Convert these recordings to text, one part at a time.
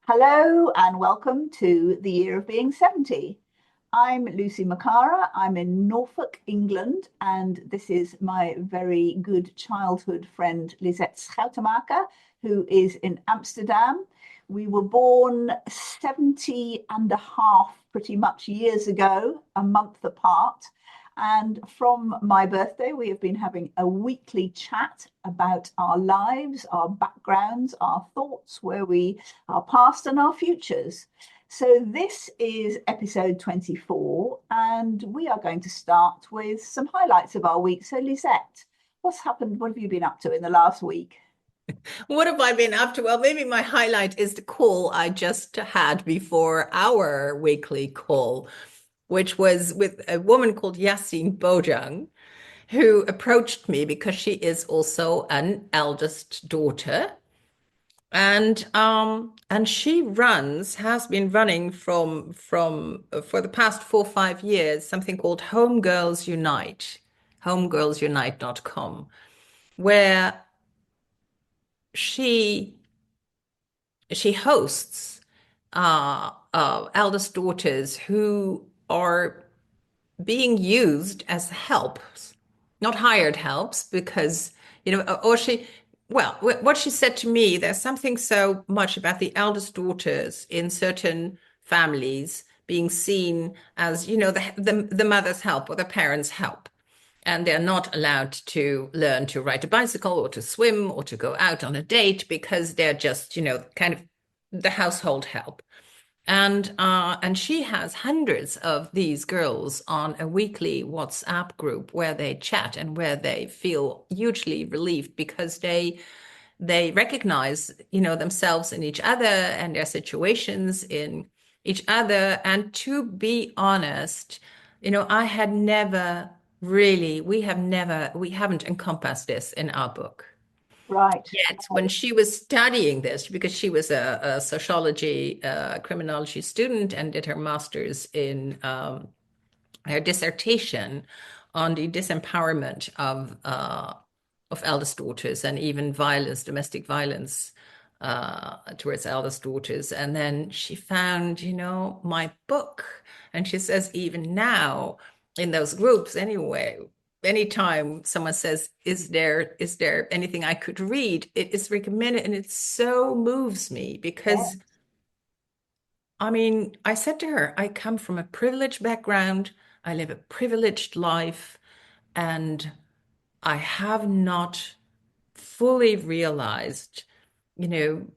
Hello and welcome to the year of being 70. I'm Lucy McCarraher. I'm in Norfolk, England, and this is my very good childhood friend Lisette Schuitemaker, who is in Amsterdam. We were born 70 and a half pretty much years ago, a month apart. And from my birthday, we have been having a weekly chat about our lives, our backgrounds, our thoughts, our past and our futures. So this is episode 24, and we are going to start with some highlights of our week. So Lisette, what's happened? What have you been up to in the last week? What have I been up to? Well, maybe my highlight is the call I just had before our weekly call, which was with a woman called Yassine Bojang, who approached me because she is also an eldest daughter. And she has been running from for the past 4 or 5 years, something called Homegirls Unite, homegirlsunite.com, where she she hosts eldest daughters who are being used as helps, not hired helps, because, or what she said to me, there's something so much about the eldest daughters in certain families being seen as, the mother's help or the parents' help. And they're not allowed to learn to ride a bicycle or to swim or to go out on a date because they're just, kind of the household help. And she has hundreds of these girls on a weekly WhatsApp group where they chat and where they feel hugely relieved because they recognize, themselves in each other and their situations in each other. And to be honest, I had never really, we haven't encompassed this in our book. Right. Yet, when she was studying this, because she was a sociology, criminology student and did her master's in her dissertation on the disempowerment of eldest daughters and even violence, domestic violence towards eldest daughters. And then she found, my book, and she says even now in those groups anyway, anytime someone says, is there anything I could read, it is recommended, and it so moves me Yeah. because I mean, I said to her, I come from a privileged background, I live a privileged life, and I have not fully realized, you know,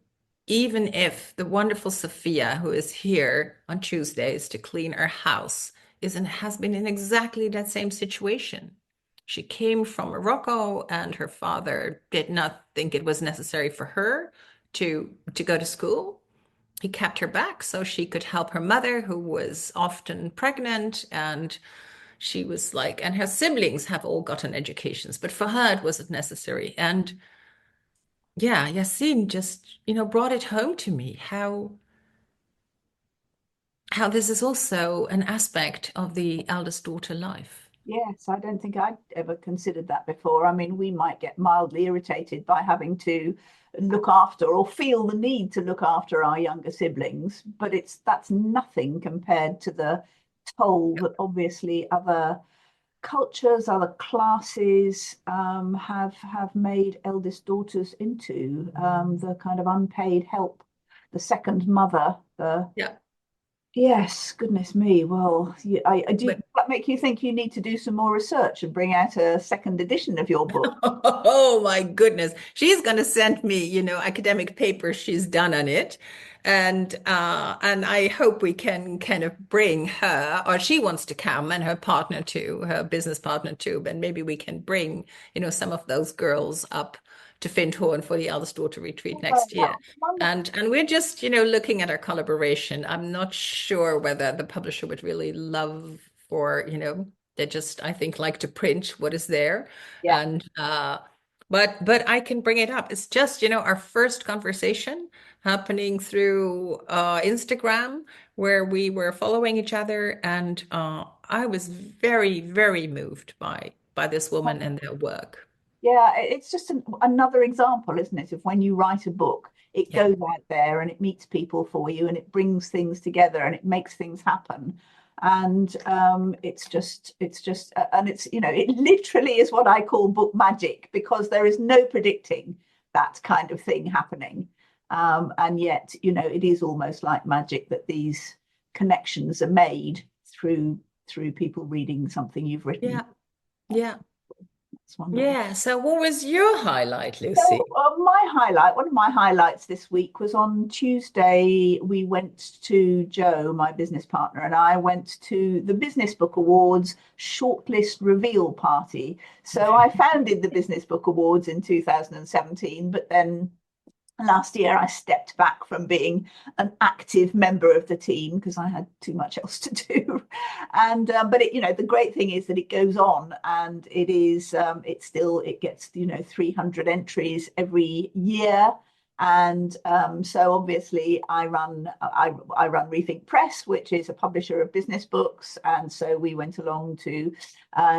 even if the wonderful Sophia, who is here on Tuesdays to clean our house, has been in exactly that same situation. She came from Morocco, and her father did not think it was necessary for her to go to school. He kept her back so she could help her mother, who was often pregnant, and she was like, and her siblings have all gotten educations, but for her it wasn't necessary. And yeah, Yassine just, brought it home to me how this is also an aspect of the eldest daughter life. Yes, I don't think I'd ever considered that before. I mean, we might get mildly irritated by having to look after or feel the need to look after our younger siblings, but that's nothing compared to the toll that obviously other cultures, other classes have made eldest daughters into the kind of unpaid help, the second mother, the Yeah. Yes, goodness me. Well, I do But that make you think you need to do some more research and bring out a second edition of your book? oh my goodness. She's going to send me, academic papers she's done on it. And I hope we can kind of bring her, or she wants to come, and her partner too, her business partner too, but maybe we can bring, some of those girls up to Findhorn for the eldest daughter retreat Oh, next that year. wonderful. And we're just, looking at our collaboration. I'm not sure whether the publisher would really love for, they just, I think, like to print what is there. Yeah. And but I can bring it up. It's just, our first conversation happening through Instagram, where we were following each other, and I was very, very moved by this woman and their work. Yeah, it's just another example, isn't it, of when you write a book, It Yeah. goes out there and it meets people for you, and it brings things together and it makes things happen. And and it's, it literally is what I call book magic, because there is no predicting that kind of thing happening. And yet, it is almost like magic that these connections are made through people reading something you've written. Yeah. Yeah. It's wonderful. Yeah. So what was your highlight, Lucy? So, one of my highlights this week was on Tuesday. We went to Joe, my business partner, and I went to the Business Book Awards shortlist reveal party. So I founded the Business Book Awards in 2017, but then last year I stepped back from being an active member of the team because I had too much else to do. And but the great thing is that it goes on, and it gets 300 entries every year. And so obviously I run Rethink Press, which is a publisher of business books, and so we went along to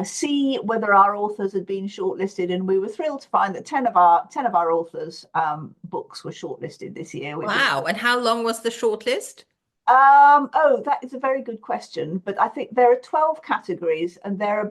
see whether our authors had been shortlisted, and we were thrilled to find that 10 of our authors' books were shortlisted this year, which is Wow. And how long was the shortlist? oh, that is a very good question. But I think there are 12 categories, and there are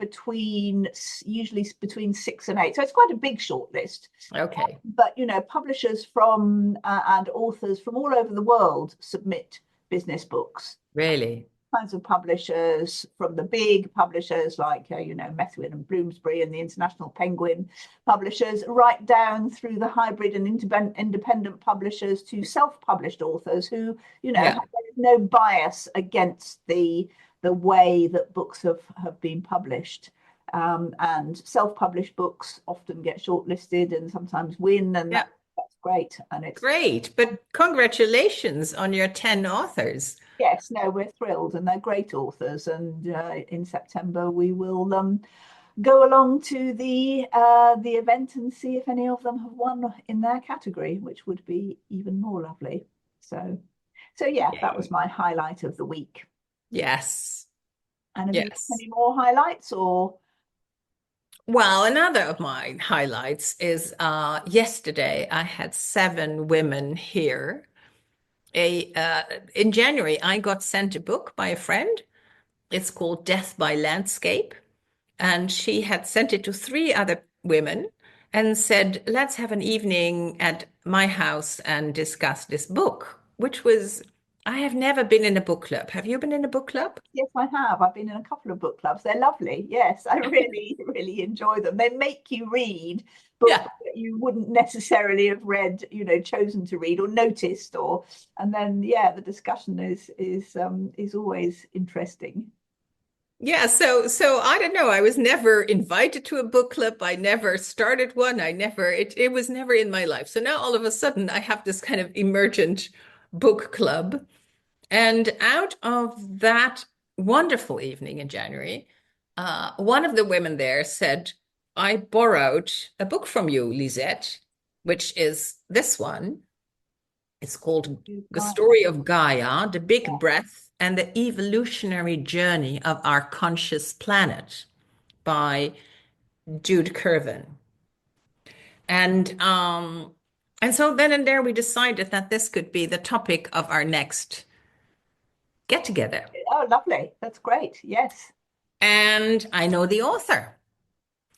usually between 6 and 8. So it's quite a big shortlist. Okay. But publishers from and authors from all over the world submit business books. Really? Kinds of publishers, from the big publishers like Methuen and Bloomsbury and the International Penguin publishers, right down through the hybrid and independent publishers to self-published authors who Yeah. have no bias against the way that books have been published. And self-published books often get shortlisted and sometimes win, and Yeah. that's great. And it's Great. But congratulations on your 10 authors. Yes, no, we're thrilled, and they're great authors. And in September we will go along to the event and see if any of them have won in their category, which would be even more lovely. So yeah, that was Yay. my highlight of the week. Yes. And have you got Yes. any more highlights or? Well, another of my highlights is yesterday I had 7 women here. In January, I got sent a book by a friend. It's called Death by Landscape. And she had sent it to 3 other women and said, let's have an evening at my house and discuss this book, which was, I have never been in a book club. Have you been in a book club? Yes, I have. I've been in a couple of book clubs. They're lovely. Yes, I really, really enjoy them. They make you read books Yeah. that you wouldn't necessarily have read, chosen to read or noticed, and then yeah, the discussion is always interesting. Yeah, so I don't know. I was never invited to a book club. I never started one. It was never in my life. So now all of a sudden I have this kind of emergent book club. And out of that wonderful evening in January, one of the women there said, I borrowed a book from you, Lisette, which is this one. It's called You've The got Story of Gaia, The Big Yeah. Breath and the Evolutionary Journey of Our Conscious Planet by Jude Curvin. And so then and there we decided that this could be the topic of our next get together. Oh, lovely. That's great. Yes. And I know the author.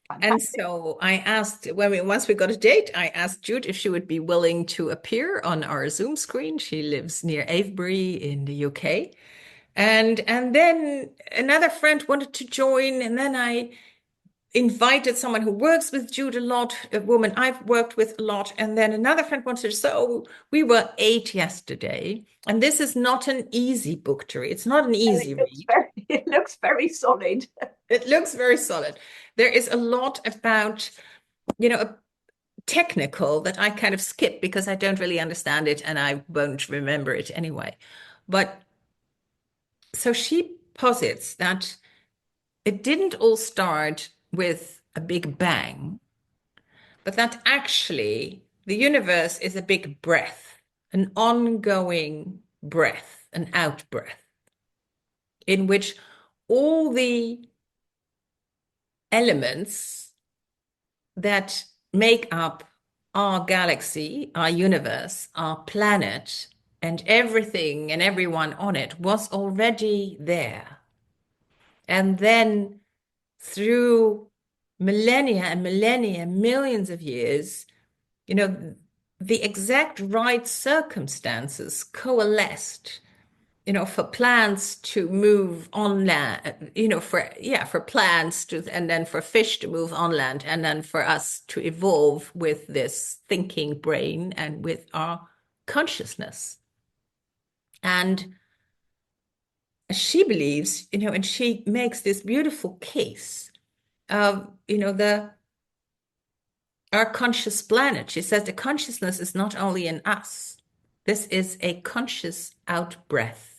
And Fantastic. so I asked once we got a date, I asked Jude if she would be willing to appear on our Zoom screen. She lives near Avebury in the UK. And then another friend wanted to join, and then I invited someone who works with Jude a lot, a woman I've worked with a lot, and then another friend wanted. So we were 8 yesterday, and this is not an easy book to read. It's not an And easy read. it looks very solid. It looks very solid. There is a lot about, technical that I kind of skip because I don't really understand it and I won't remember it anyway. But so she posits that it didn't all start with a big bang, but that actually the universe is a big breath, an ongoing breath, an out breath, in which all the elements that make up our galaxy, our universe, our planet, and everything and everyone on it was already there. And then through millennia and millennia, millions of years, you know, the exact right circumstances coalesced, for plants to move on land, for plants to, and then for fish to move on land, and then for us to evolve with this thinking brain and with our consciousness. And she believes, and she makes this beautiful case of, our conscious planet. She says the consciousness is not only in us. This is a conscious out breath.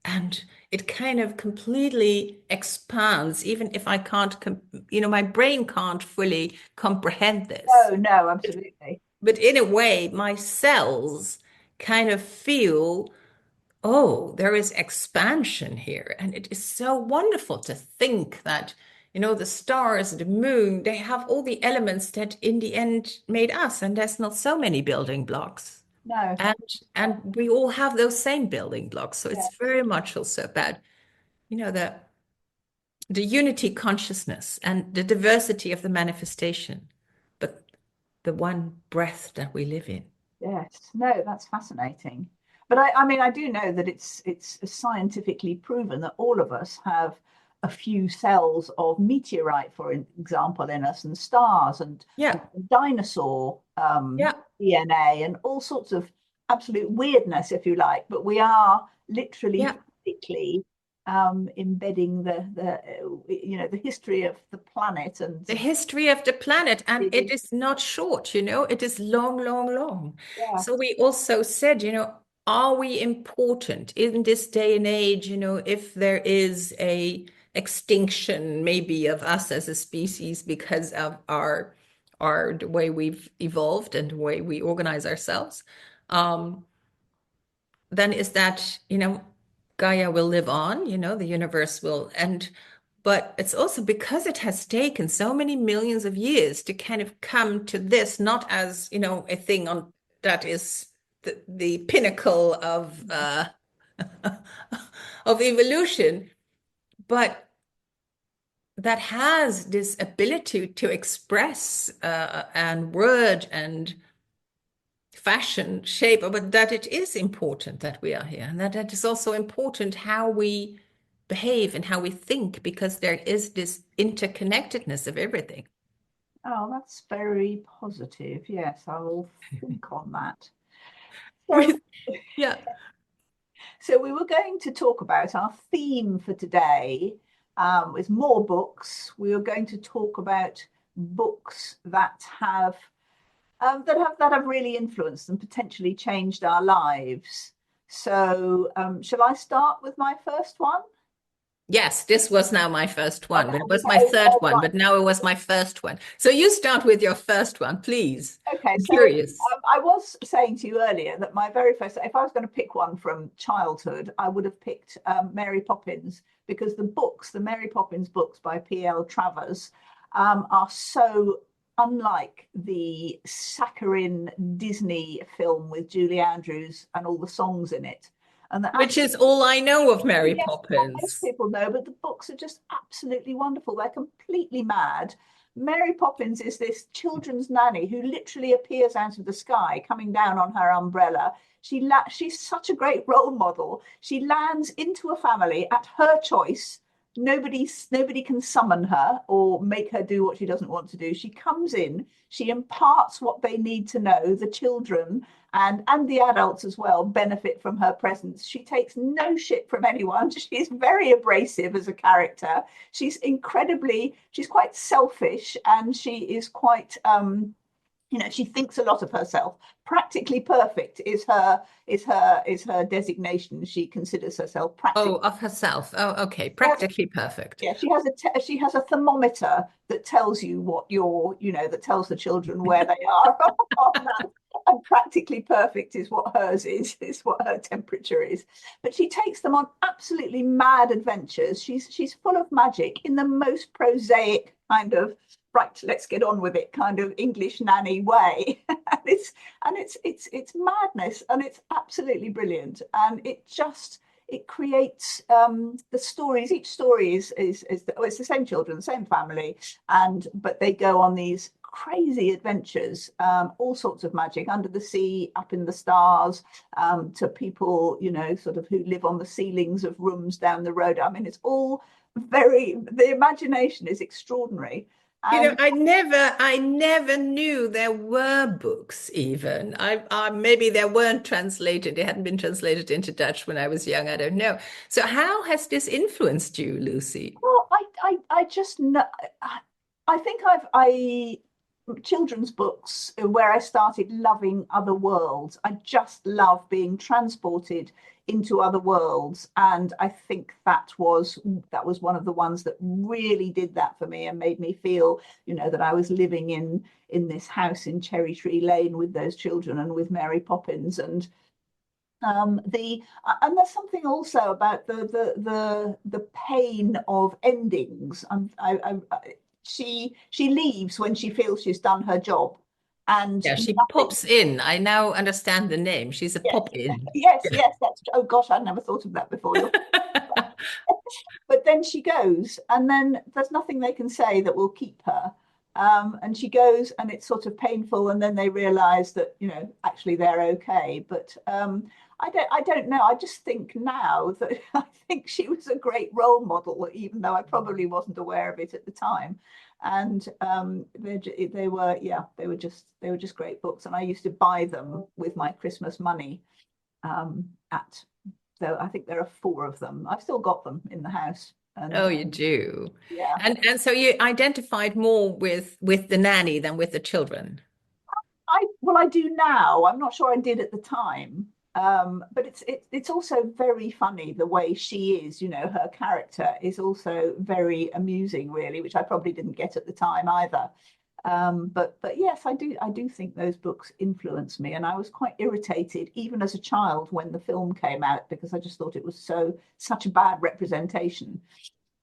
And it kind of completely expands, even if I can't, my brain can't fully comprehend this. No, absolutely. But in a way, my cells kind of feel, oh, there is expansion here. And it is so wonderful to think that, the stars, the moon, they have all the elements that in the end made us. And there's not so many building blocks. No. And we all have those same building blocks. So it's very much also about, the unity consciousness and the diversity of the manifestation, but the one breath that we live in. Yes, no, that's fascinating. But I mean, I do know that it's scientifically proven that all of us have a few cells of meteorite, for example, in us, and stars, and dinosaur DNA, and all sorts of absolute weirdness, if you like. But we are literally physically embedding the history of the planet and the history of the planet, and it is not short, it is long, long, long. So we also said, are we important in this day and age, if there is a extinction maybe of us as a species because of our the way we've evolved and the way we organize ourselves, then is that, Gaia will live on, the universe will, but it's also because it has taken so many millions of years to kind of come to this, not as, a thing that is the pinnacle of of evolution, but that has this ability to express and word and fashion, shape, but that it is important that we are here, and that it is also important how we behave and how we think, because there is this interconnectedness of everything. Oh, that's very positive. Yes, I will think on that. So, so we were going to talk about our theme for today, with more books. We were going to talk about books that have really influenced and potentially changed our lives. So, shall I start with my first one? Yes, this was now my first one, but it was my third one, but now it was my first one. So you start with your first one, please. Okay, I'm so curious. I was saying to you earlier that my very first, if I was going to pick one from childhood, I would have picked Mary Poppins, because the Mary Poppins books by P.L. Travers, are so unlike the saccharine Disney film with Julie Andrews and all the songs in it. And which is all I know of Mary Poppins. Most people know, but the books are just absolutely wonderful. They're completely mad. Mary Poppins is this children's nanny who literally appears out of the sky, coming down on her umbrella. She's such a great role model. She lands into a family at her choice. Nobody can summon her or make her do what she doesn't want to do. She comes in, she imparts what they need to know. The children and the adults as well benefit from her presence. She takes no shit from anyone. She's very abrasive as a character. She's quite selfish, and she is quite she thinks a lot of herself. Practically perfect is her designation. She considers herself practically. Oh, of herself. Oh, okay. Practically perfect. Yeah, she has a thermometer that tells you that tells the children where they are on that. And practically perfect is what hers is what her temperature is. But she takes them on absolutely mad adventures. She's full of magic in the most prosaic kind of right, let's get on with it kind of English nanny way. And it's madness, and it's absolutely brilliant. And it creates the stories. Each story well, it's the same children, the same family, and but they go on these crazy adventures, all sorts of magic, under the sea, up in the stars, to people, sort of who live on the ceilings of rooms down the road. I mean, it's all the imagination is extraordinary. And I never knew there were books even. Maybe they weren't translated. They hadn't been translated into Dutch when I was young. I don't know. So how has this influenced you, Lucy? well, I just know. I think I children's books where I started loving other worlds. I just love being transported into other worlds, and I think that was one of the ones that really did that for me and made me feel, that I was living in this house in Cherry Tree Lane with those children and with Mary Poppins. And there's something also about the pain of endings. She leaves when she feels she's done her job, and Yeah, she nothing. pops in. I now understand the name. She's a Yes, pop in. yes, yes. That's, oh gosh, I'd never thought of that before. But then she goes, and then there's nothing they can say that will keep her. And she goes, and it's sort of painful, and then they realise that actually they're okay. But I don't know. I just think now that I think she was a great role model, even though I probably wasn't aware of it at the time. And they were just great books, and I used to buy them with my Christmas money. At So I think there are four of them. I've still got them in the house, and Oh, you do. yeah. And so you identified more with the nanny than with the children. I do now. I'm not sure I did at the time. But it's also very funny the way she is. Her character is also very amusing, really, which I probably didn't get at the time either. But yes, I do think those books influenced me, and I was quite irritated even as a child when the film came out, because I just thought it was such a bad representation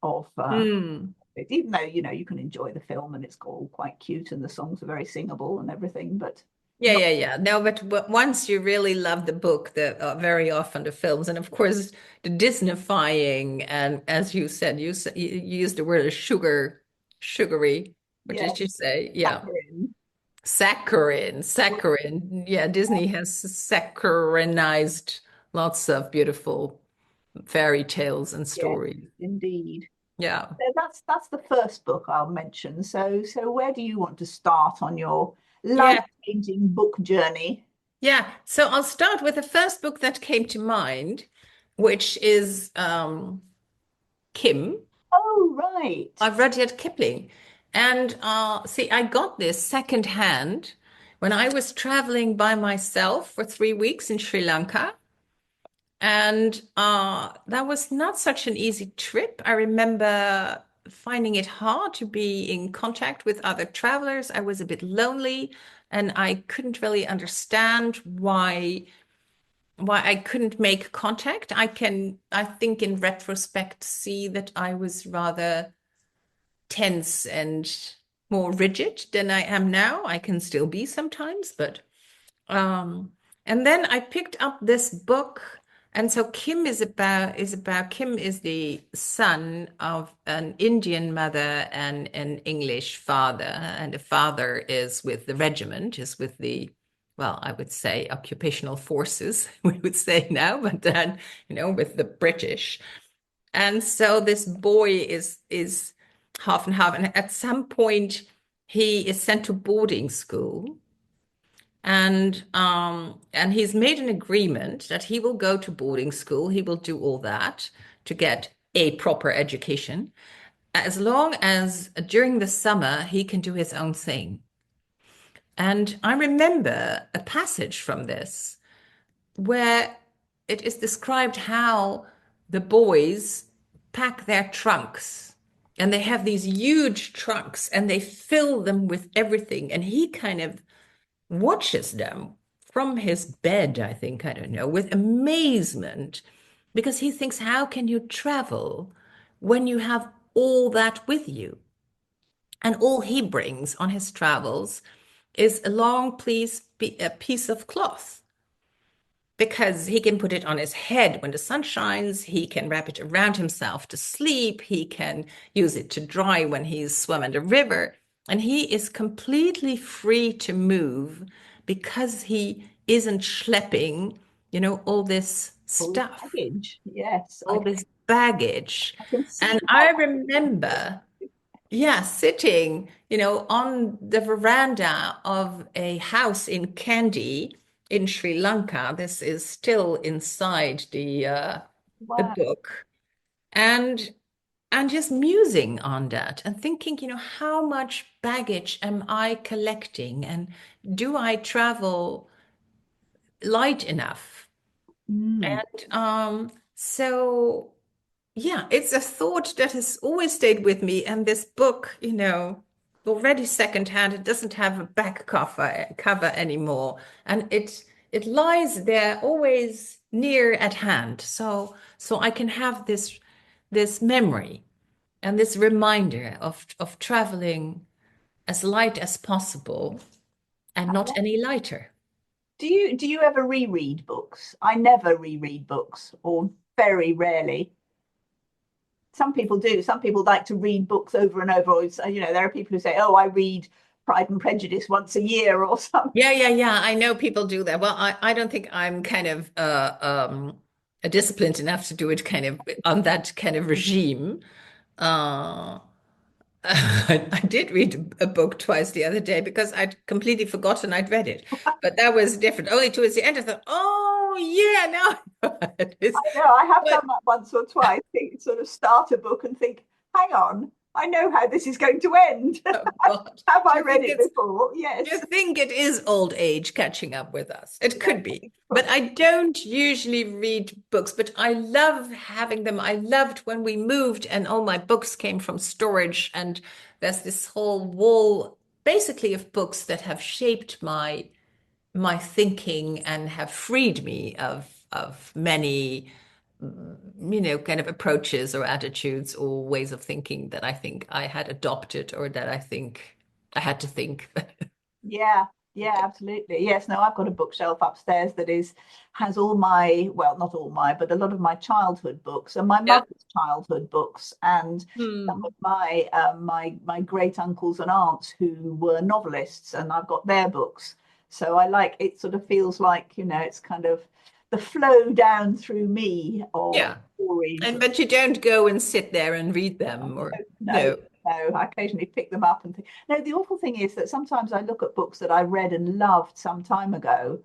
of Hmm. it. Even though you can enjoy the film and it's all quite cute and the songs are very singable and everything, but Yeah, not. yeah, yeah. No, but once you really love the book, very often the films, and of course the Disneyfying, and as you said, you used the word sugary. What Yeah, did you say? Yeah, saccharine. saccharine. Yeah, Disney has saccharinized lots of beautiful fairy tales and Yes, stories. indeed. Yeah. So that's the first book I'll mention. So where do you want to start on your Yeah, life-changing book journey? yeah. So I'll start with the first book that came to mind, which is Kim Oh, right. by Rudyard Kipling. And see, I got this secondhand when I was traveling by myself for 3 weeks in Sri Lanka. And that was not such an easy trip. I remember finding it hard to be in contact with other travelers. I was a bit lonely, and I couldn't really understand why I couldn't make contact. I think in retrospect, see that I was rather tense and more rigid than I am now. I can still be sometimes, but um, and then I picked up this book, and so Kim is the son of an Indian mother and an English father, and the father is with the regiment, is with the, well, I would say occupational forces, we would say now, but then, with the British. And so this boy is half and half, and at some point he is sent to boarding school, and he's made an agreement that he will go to boarding school. He will do all that to get a proper education, as long as during the summer he can do his own thing. And I remember a passage from this where it is described how the boys pack their trunks, and they have these huge trunks and they fill them with everything. And he kind of watches them from his bed, I think, I don't know, with amazement, because he thinks, how can you travel when you have all that with you? And all he brings on his travels is a long a piece of cloth because he can put it on his head when the sun shines. He can wrap it around himself to sleep. He can use it to dry when he's swimming the river. And he is completely free to move because he isn't schlepping, all this All this stuff, baggage. Yes, all this baggage. I can And see I how. remember, yeah, sitting, on the veranda of a house in Kandy in Sri Lanka. This is still inside the Wow. book. And just musing on that and thinking, how much baggage am I collecting? And do I travel light enough? Mm. And so yeah, it's a thought that has always stayed with me. And this book, already secondhand, it doesn't have a back cover anymore. And it lies there always near at hand. So I can have this memory and this reminder of traveling as light as possible and not any lighter. Do you ever reread books? I never reread books, or very rarely. Some people do. Some people like to read books over and over. Or, there are people who say, "Oh, I read Pride and Prejudice once a year," or something. Yeah, yeah, yeah. I know people do that. Well, I don't think I'm kind of disciplined enough to do it kind of on that kind of regime. Uh, I did read a book twice the other day because I'd completely forgotten I'd read it. But that was different. Only towards the end, I thought, oh, yeah, now I know what it is. I know I have But done that once or twice. Sort of start a book and think, "Hang on, I know how this is going to end. oh God, Have do I you read think it it's before?" Do you Yes. think it is old age catching up with us? It Yeah, could be. But I don't usually read books, but I love having them. I loved when we moved and all my books came from storage, and there's this whole wall basically of books that have shaped my thinking and have freed me of many kind of approaches or attitudes or ways of thinking that I think I had adopted or that I think I had to think. yeah, yeah, absolutely. Yes, no, I've got a bookshelf upstairs that has all my, well, not all my, but a lot of my childhood books and my Yeah. mother's childhood books and some Hmm. of my great uncles and aunts who were novelists, and I've got their books. So I like it. Sort of feels like it's kind of the flow down through me of Yeah. stories. And but you don't go and sit there and read them or No, no. no, I occasionally pick them up and think. No, the awful thing is that sometimes I look at books that I read and loved some time ago,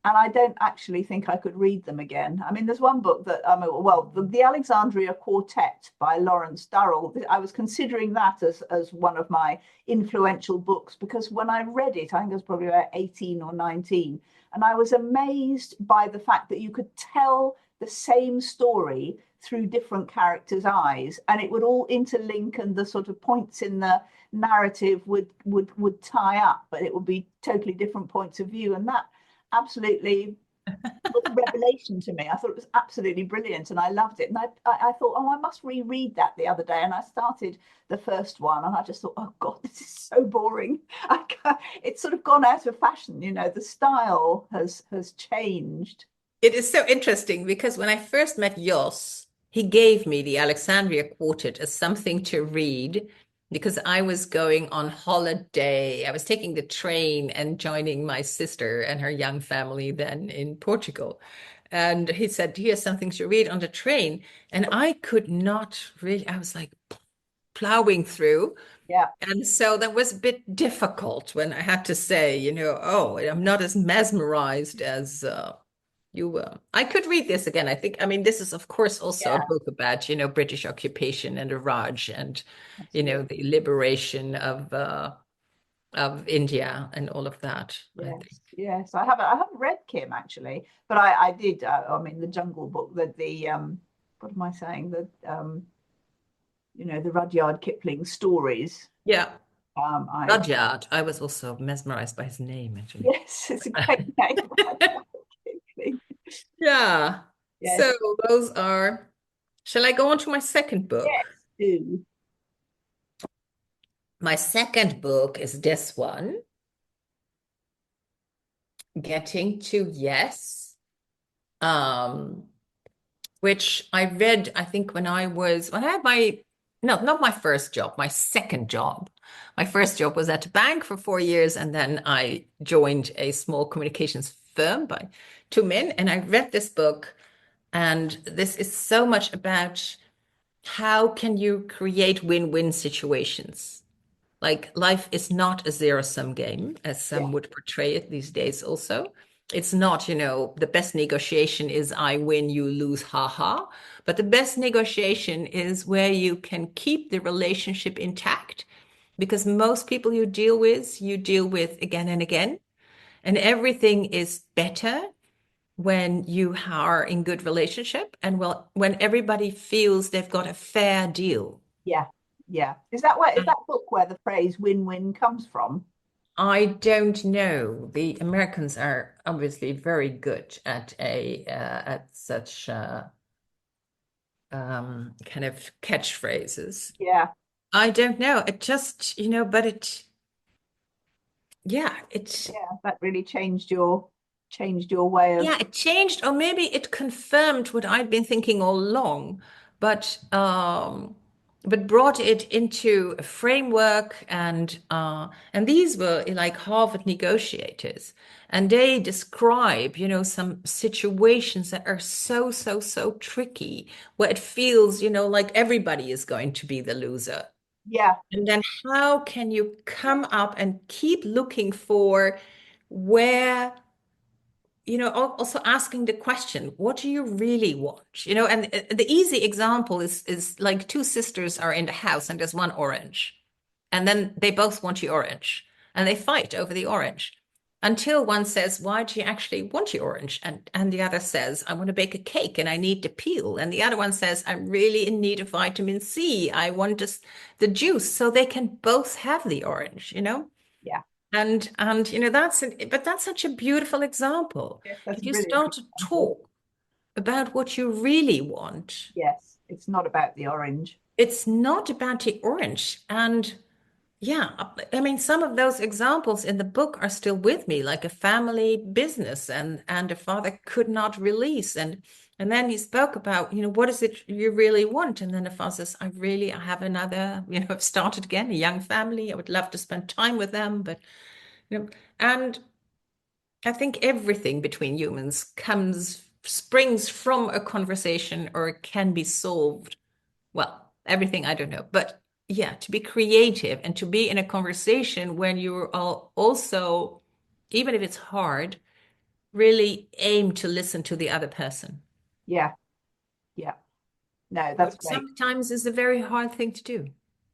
and I don't actually think I could read them again. I mean, there's one book that, well, the Alexandria Quartet by Lawrence Durrell. I was considering that as one of my influential books because when I read it, I think I was probably about 18 or 19, and I was amazed by the fact that you could tell the same story through different characters' eyes, and it would all interlink, and the sort of points in the narrative would tie up, but it would be totally different points of view, and that absolutely was a revelation to me. I thought it was absolutely brilliant and I loved it. And I thought, oh, I must reread that the other day. And I started the first one and I just thought, oh God, this is so boring. It's sort of gone out of fashion. The style has changed. It is so interesting because when I first met Jos, he gave me the Alexandria Quartet as something to read because I was going on holiday. I was taking the train and joining my sister and her young family then in Portugal. And he said, here's something to read on the train. And I could not really, I was like plowing through. Yeah. And so that was a bit difficult when I had to say, oh, I'm not as mesmerized as you were. I could read this again. I think, I mean, this is, of course, also a Yeah, book about, British occupation and the Raj and, absolutely. the liberation of India and all of that, I Yes, think. yes. I haven't read Kim actually, but I did. I mean, the Jungle Book. The what am I saying? The Rudyard Kipling stories. Yeah. I Rudyard. I was also mesmerized by his name, actually. Yes, it's a great name. Yeah. Yes, So those shall I go on to my second book? yes, do. My second book is this one, Getting to Yes, um, which I read, I think when I had my, no, not my first job, my second job. My first job was at a bank for 4 years, and then I joined a small communications firm by two men, and I read this book, and this is so much about how can you create win-win situations. Like life is not a zero-sum game, as Yeah, some would portray it these days also. It's not, the best negotiation is I win, you lose, haha. But the best negotiation is where you can keep the relationship intact because most people you deal with again and again. And everything is better when you are in good relationship and well, when everybody feels they've got a fair deal. yeah, yeah. Is that book where the phrase win-win comes from? I don't know. The Americans are obviously very good at such kind of catchphrases. Yeah, I don't know. It just, but yeah, yeah. That really changed your way of. yeah, it changed, or maybe it confirmed what I'd been thinking all along, but brought it into a framework, and these were like Harvard negotiators, and they describe, some situations that are so, so, so tricky, where it feels, like everybody is going to be the loser. Yeah, And then how can you come up and keep looking for where also asking the question, what do you really want? And the easy example is like two sisters are in the house and there's one orange, and then they both want the orange, and they fight over the orange until one says, "Why do you actually want the orange?" And the other says, "I want to bake a cake and I need the peel." And the other one says, "I'm really in need of vitamin C. I want just the juice," so they can both have the orange. yeah. And but that's such a beautiful example. Yes, that's If a you brilliant start to example. talk about what you really want, Yes, it's not about the orange. it's not about the orange. And yeah, I mean, some of those examples in the book are still with me, like a family business and the father could not release. And then he spoke about, what is it you really want? And then the father says, I have another, I've started again, a young family. I would love to spend time with them, but and I think everything between humans springs from a conversation or can be solved. Well, everything, I don't know. But yeah, to be creative and to be in a conversation when you're all also, even if it's hard, really aim to listen to the other person. Yeah, yeah. No, that's Which great. sometimes is a very hard thing to do.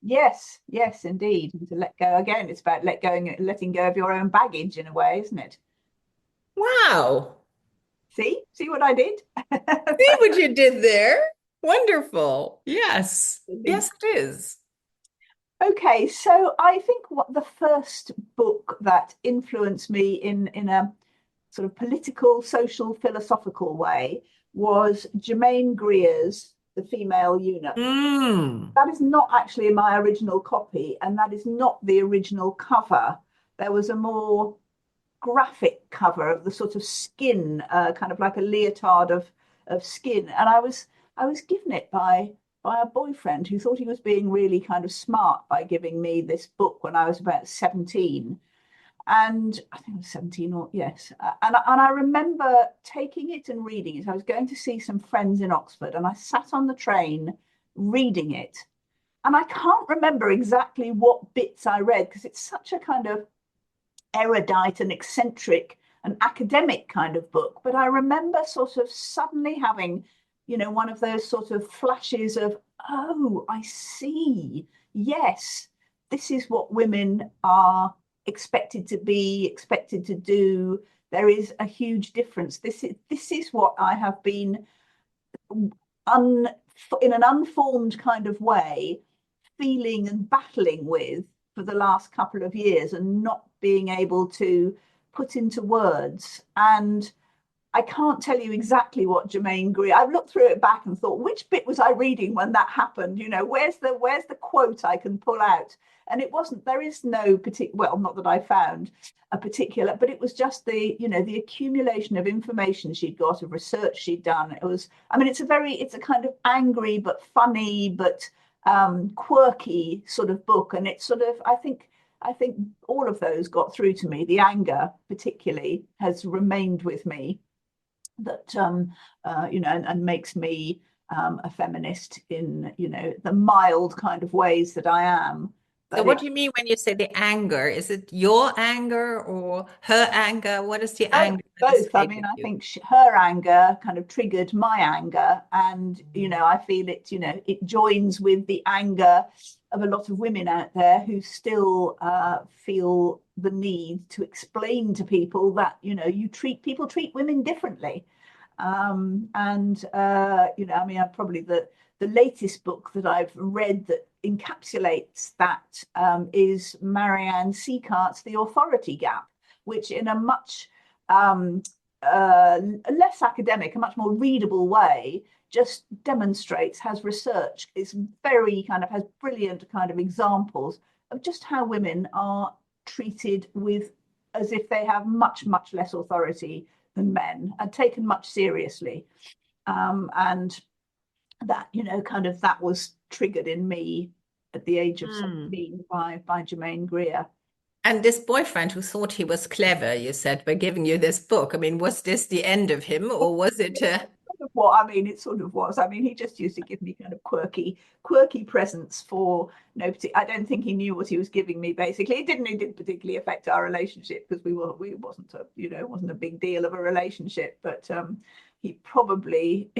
Yes, yes, indeed. And to let go again, it's about letting go of your own baggage in a way, isn't it? Wow. See what I did? See what you did there? Wonderful. Yes. Absolutely. Yes, it is. Okay, so I think what the first book that influenced me in a sort of political, social, philosophical way was Germaine Greer's The Female Eunuch. Mm. That is not actually my original copy, and that is not the original cover. There was a more graphic cover of the sort of skin, kind of like a leotard of skin, and I was given it by a boyfriend who thought he was being really kind of smart by giving me this book when I was about 17. And I think I was 17 or yes. And I remember taking it and reading it. I was going to see some friends in Oxford and I sat on the train reading it. And I can't remember exactly what bits I read because it's such a kind of erudite and eccentric and academic kind of book. But I remember sort of suddenly having, one of those sort of flashes of, oh, I see. Yes, this is what women are expected to be, expected to do. There is a huge difference. This is what I have been un, in an unformed kind of way feeling and battling with for the last couple of years and not being able to put into words. And I can't tell you exactly what Germaine Greer. I've looked through it back and thought, which bit was I reading when that happened? You know, where's the quote I can pull out? And it wasn't. There is no particular. Well, not that I found a particular, but it was just the accumulation of information she'd got, of research she'd done. It was. I mean, it's a kind of angry but funny but quirky sort of book, and it's sort of. I think all of those got through to me. The anger, particularly, has remained with me that and makes me a feminist in the mild kind of ways that I am. So But what do you mean when you say the anger? Is it your anger or her anger? What is the anger that has both. I stayed mean, with I you? think her anger kind of triggered my anger, and I feel it joins with the anger of a lot of women out there who still feel the need to explain to people that people treat women differently. And I mean, probably the latest book that I've read that encapsulates that is Marianne Siekart's The Authority Gap, which in a much less academic, a much more readable way, just demonstrates, has research, is very kind of has brilliant kind of examples of just how women are treated with as if they have much, much less authority than men and taken much seriously. And that, kind of that was triggered in me at the age of Hmm. 17 by Germaine Greer. And this boyfriend who thought he was clever, you said, by giving you this book. I mean, was this the end of him, or was it? Sort of what I mean, it sort of was. I mean, he just used to give me kind of quirky presents for I don't think he knew what he was giving me. Basically, it didn't particularly affect our relationship because we wasn't a big deal of a relationship. But he probably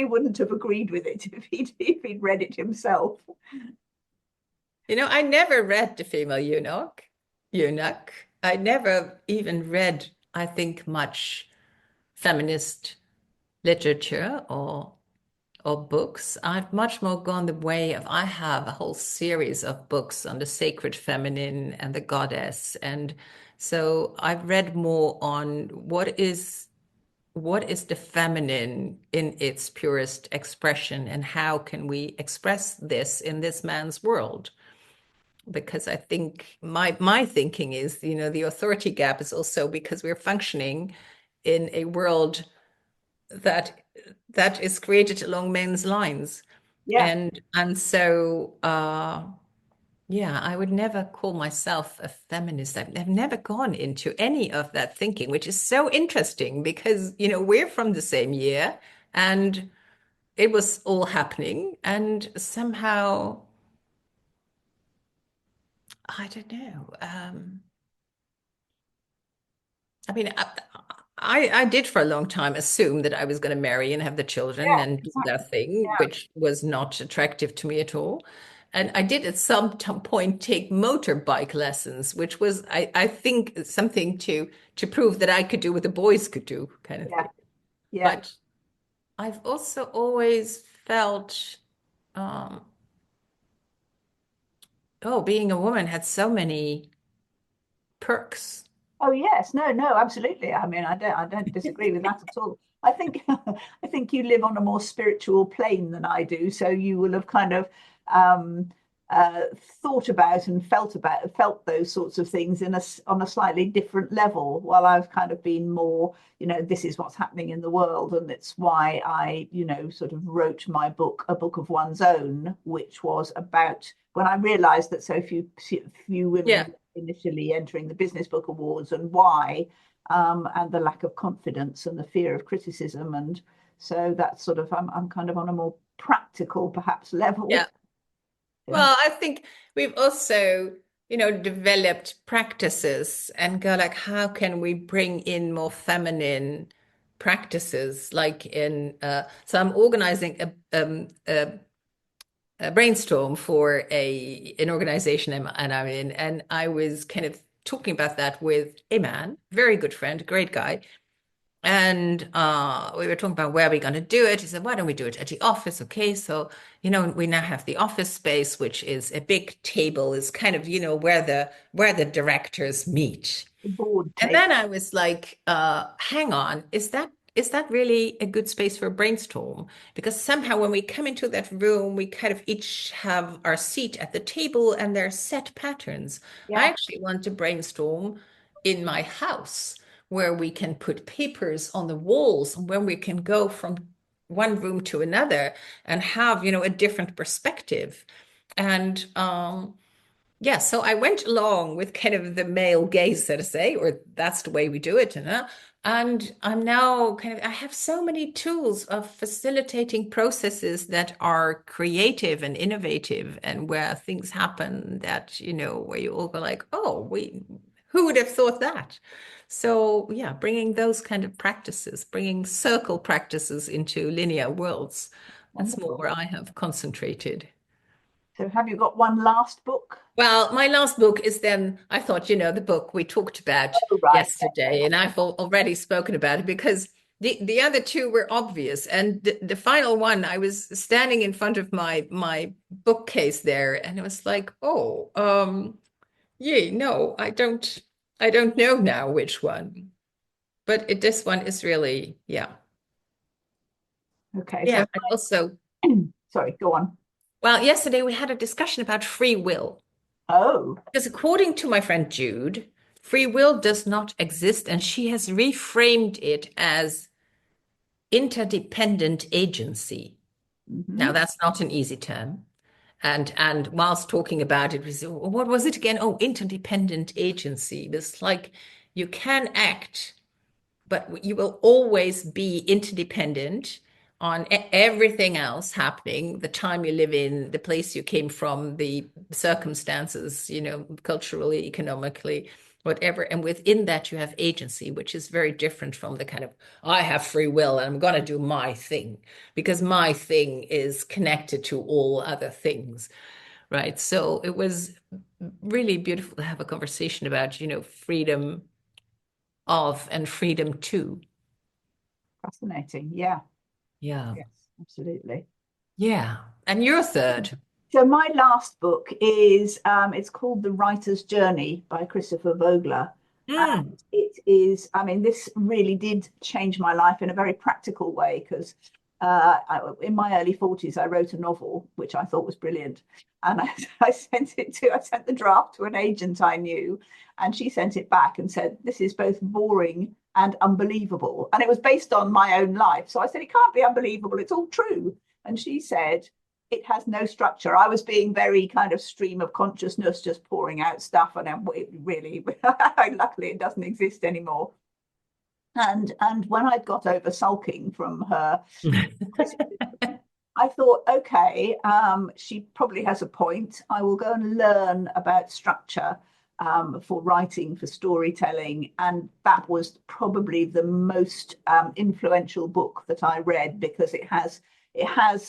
wouldn't have agreed with it if he'd read it himself. I never read The Female Eunuch. Eunuch. I never even read, I think, much feminist literature or books. I've much more gone the way of I have a whole series of books on the sacred feminine and the goddess. And so I've read more on what is the feminine in its purest expression and how can we express this in this man's world? Because I think my thinking is, the authority gap is also because we're functioning in a world that that is created along men's lines. Yeah. And so yeah, I would never call myself a feminist. I've never gone into any of that thinking, which is so interesting because, we're from the same year and it was all happening. And somehow, I don't know. I mean, I did for a long time assume that I was going to marry and have the children Yeah, and do that exactly. thing, Yeah. which was not attractive to me at all. And I did at some point take motorbike lessons, which was, I think, something to prove that I could do what the boys could do, kind of Yeah. thing. Yeah. But I've also always felt, um, oh, being a woman had so many perks. Oh yes, no, absolutely. I mean, I don't disagree with that at all. I think I think you live on a more spiritual plane than I do, so you will have kind of um, thought about and felt those sorts of things on a slightly different level. While I've kind of been more, this is what's happening in the world, and it's why I, sort of wrote my book, A Book of One's Own, which was about when I realised that so few Yeah. women initially entering the Business Book Awards and why, and the lack of confidence and the fear of criticism. And so that's sort of, I'm kind of on a more practical, perhaps, Yeah. level. Yeah. Well, I think we've also, developed practices and go like, how can we bring in more feminine practices? Like so I'm organizing a brainstorm for an organization I'm in, and I was kind of talking about that with a man, very good friend, great guy. And we were talking about where we're going to do it. He said, why don't we do it at the office? Okay, so, we now have the office space, which is a big table, is kind of, where the directors meet. The board And tape. then I was like, hang on, is that is that really a good space for a brainstorm? Because somehow when we come into that room, we kind of each have our seat at the table and there are set patterns. I Yeah. actually want to brainstorm in my house where we can put papers on the walls and when we can go from one room to another and have, a different perspective. And yeah, so I went along with kind of the male gaze, so to say, or that's the way we do it, and I'm now I have so many tools of facilitating processes that are creative and innovative and where things happen that, where you all go like, oh, who would have thought that? So yeah, bringing those kind of practices, bringing circle practices into linear worlds, that's more Wonderful. where I have concentrated. So have you got one last book? Well, my last book is then, I thought, the book we talked about Oh, right. yesterday, and I've already spoken about it because the other two were obvious. And the final one, I was standing in front of my bookcase there, and it was like, oh, no, I don't know now which one. But this one is really, yeah. Okay, Yeah. so And also, sorry, go on. well, yesterday we had a discussion about free will. Oh, Because according to my friend Jude, free will does not exist, and she has reframed it as interdependent agency. Now, hmm, that's not an easy term. And whilst talking about it, we said, what was it again? Oh, interdependent agency. It's like you can act but you will always be interdependent on everything else happening, the time you live in, the place you came from, the circumstances, culturally, economically, whatever. And within that, you have agency, which is very different from the kind of, I have free will and I'm going to do my thing because my thing is connected to all other things. Right. So it was really beautiful to have a conversation about, freedom of and freedom to. fascinating. Yeah, Yeah. yes, absolutely. Yeah. And your third. So my last book is it's called The Writer's Journey by Christopher Vogler. Mm. And it is, I mean, this really did change my life in a very practical way because in my early 40s, I wrote a novel, which I thought was brilliant. And I sent the draft to an agent I knew, and she sent it back and said, this is both boring and unbelievable. And it was based on my own life. So I said, it can't be unbelievable. It's all true. And she said, it has no structure. I was being very kind of stream of consciousness, just pouring out stuff, and it really, luckily, it doesn't exist anymore. And when I got over sulking from her criticism, I thought, okay, she probably has a point. I will go and learn about structure for writing, for storytelling, and that was probably the most influential book that I read because it has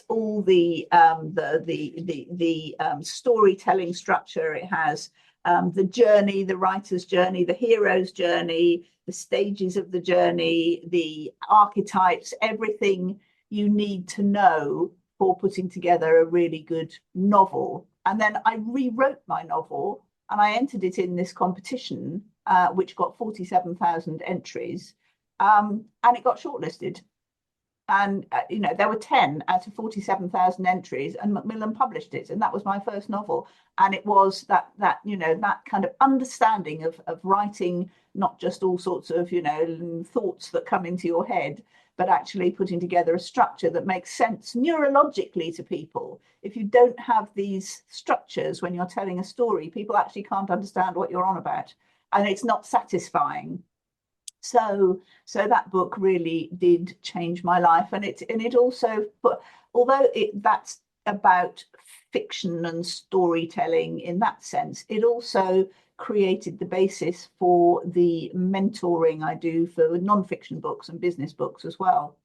all the storytelling structure. It has the journey, the writer's journey, the hero's journey, the stages of the journey, the archetypes, everything you need to know for putting together a really good novel. And then I rewrote my novel and I entered it in this competition, which got 47,000 entries, and it got shortlisted. And there were 10 out of 47,000 entries, and Macmillan published it, and that was my first novel. And it was that kind of understanding of writing, not just all sorts of thoughts that come into your head, but actually putting together a structure that makes sense neurologically to people. If you don't have these structures when you're telling a story, people actually can't understand what you're on about, and it's not satisfying. So that book really did change my life, and it also, but although that's about fiction and storytelling in that sense, it also created the basis for the mentoring I do for non-fiction books and business books as well,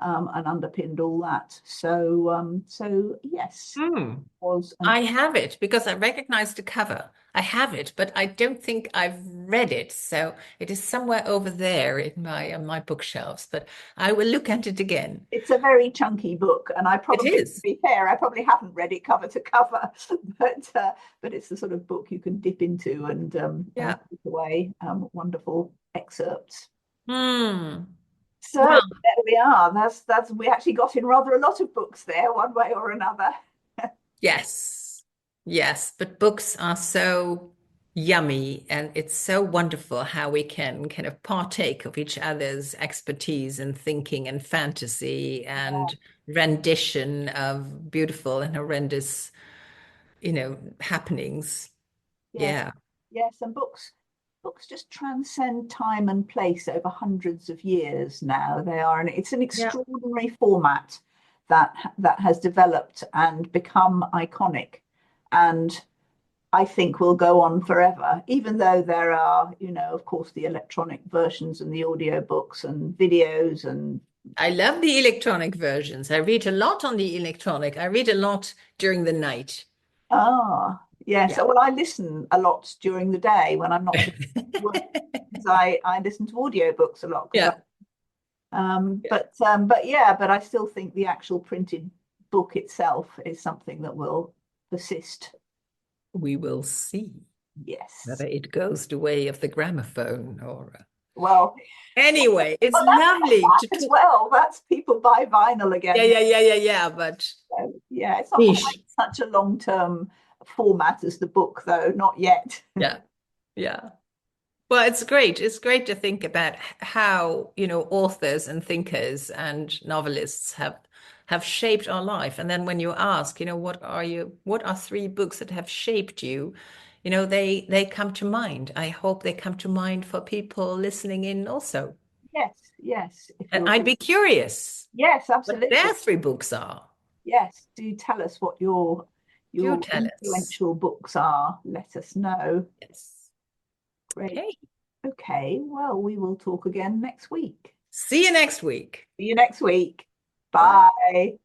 and underpinned all that. So yes, Mm. was an I have it because I recognize the cover. I have it, but I don't think I've read it. So it is somewhere over there in my bookshelves, but I will look at it again. it's a very chunky book, and It to is. be fair, I probably haven't read it cover to cover, but it's the sort of book you can dip into and Yeah. take away wonderful excerpts. Hmm. So Well, there we are. That's we actually got in rather a lot of books there, one way or another. yes, yes, but books are so yummy, and it's so wonderful how we can kind of partake of each other's expertise and thinking and fantasy and rendition of beautiful and horrendous, happenings. Yes, Yeah. yes, and books just transcend time and place over hundreds of years now. They are, and it's an Yeah. extraordinary format that has developed and become iconic, and I think will go on forever, even though there are, of course, the electronic versions and the audio books and videos and I love the electronic versions. I read a lot on the electronic. I read a lot during the night. yes. Yeah. Well, I listen a lot during the day when I'm not doing work. I listen to audiobooks a lot because Yeah. Yeah. but I still think the actual printed book itself is something that will persist. We will see Yes. whether it goes the way of the gramophone or. Well, Anyway, it's well, that's come lovely to back as talk. well. That's people buy vinyl Yeah, again. yeah, yeah, yeah, yeah. But So, yeah, it's not quite niche. such a long-term format as the book, though. Not yet. Yeah, yeah. Well, it's great. It's great to think about how, authors and thinkers and novelists have shaped our life. And then when you ask, what are three books that have shaped you? They come to mind. I hope they come to mind for people listening in also. Yes, yes. If And you're, I'd be curious yes, what absolutely. their three books are. Yes. Do tell us what Do your tell us. influential books are. Let us know. Yes. Great. Okay. Okay. Well, we will talk again next week. See you next week. See you next week. Bye. Bye.